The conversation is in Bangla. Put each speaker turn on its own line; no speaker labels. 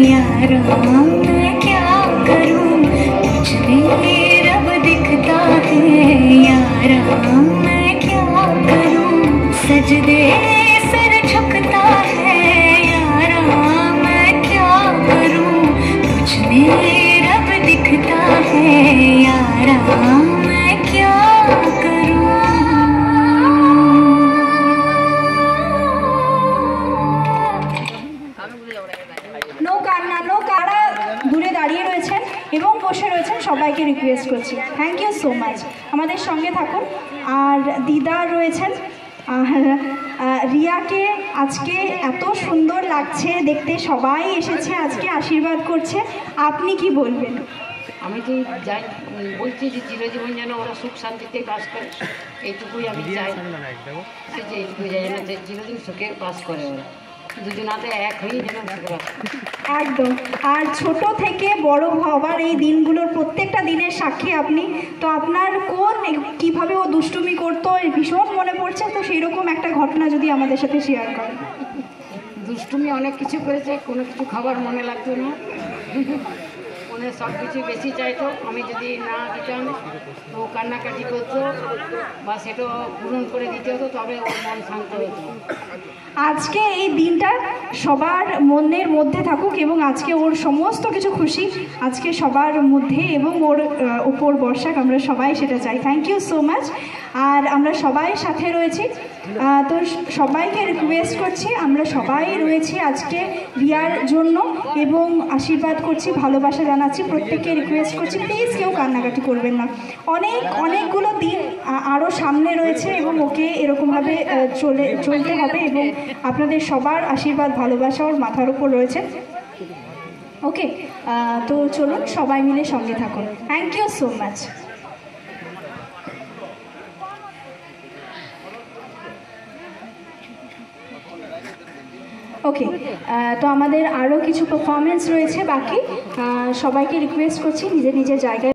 यारा मैं क्या करूं, मुझ में रब दिखता है यारा मैं क्या करूं, सजदे सिर झुकता है यारा मैं क्या करूं, मुझ में रब दिखता है यारा मैं क्या करूं।
নো কান্না, নো কারা দূরে দাঁড়িয়ে রয়েছেন এবং বসে রয়েছেন সবাইকে রিকোয়েস্ট করছি, থ্যাংক ইউ সো মাচ, আমাদের সঙ্গে থাকুন। আর দিদা রয়েছেন, আর রিয়াকে আজকে এত সুন্দর লাগছে দেখতে, সবাই এসেছে আজকে আশীর্বাদ করছে, আপনি কি বলবেন?
আমি তো যাই বলছি যে চিরজীবন যেন ওরা সুখ শান্তিতে বাস করে, এইটুকুই আমি চাই, যে এইটুকুই যেন চিরদিন সুখে বাস করে ওরা দুজনাতে এক হয়েই যেন সুখে বাস করে।
একদম। আর ছোট থেকে বড় হবার এই দিনগুলোর প্রত্যেকটা দিনের সাক্ষী আপনি, তো আপনার কোন কিভাবে ও দুষ্টুমি করতো ভীষণ মনে পড়ছে, তো সেই রকম একটা ঘটনা যদি আমাদের সাথে শেয়ার করেন।
দুষ্টুমি অনেক কিছু করেছে, কোনো কিছু খাবার মনে লাগতো না, মনে সব কিছু বেশি চাইতো, আমি যদি না দিতাম তো কান্নাকাটি করতো বা সেটা পূরণ করে দিতে হতো, তবে ওর মন শান্ত হতো।
আজকে এই দিনটা সবার মনের মধ্যে থাকুক এবং আজকে ওর সমস্ত কিছু খুশি আজকে সবার মধ্যে এবং ওর উপর বর্ষাক, আমরা সবাই সেটা চাই। Thank you so much. আর আমরা সবাই সাথে রয়েছি, তো সবাইকে রিকোয়েস্ট করছি, আমরা সবাই রয়েছি আজকে রিয়ার জন্য এবং আশীর্বাদ করছি, ভালোবাসা জানাচ্ছি, প্রত্যেককে রিকোয়েস্ট করছি প্লিজ কেউ কান্নাকাটি করবেন না। অনেকগুলো দিন আরও সামনে রয়েছে এবং ওকে এরকমভাবে চলতে হবে এবং আপনাদের সবার আশীর্বাদ ভালোবাসা ওর মাথার উপর রয়েছে। ওকে, তো চলুন সবাই মিলে সঙ্গে থাকুন। Thank you so much. Okay, তো আমাদের আরও কিছু পারফরমেন্স রয়েছে বাকি, সবাইকে রিকোয়েস্ট করছি নিজের নিজের জায়গায়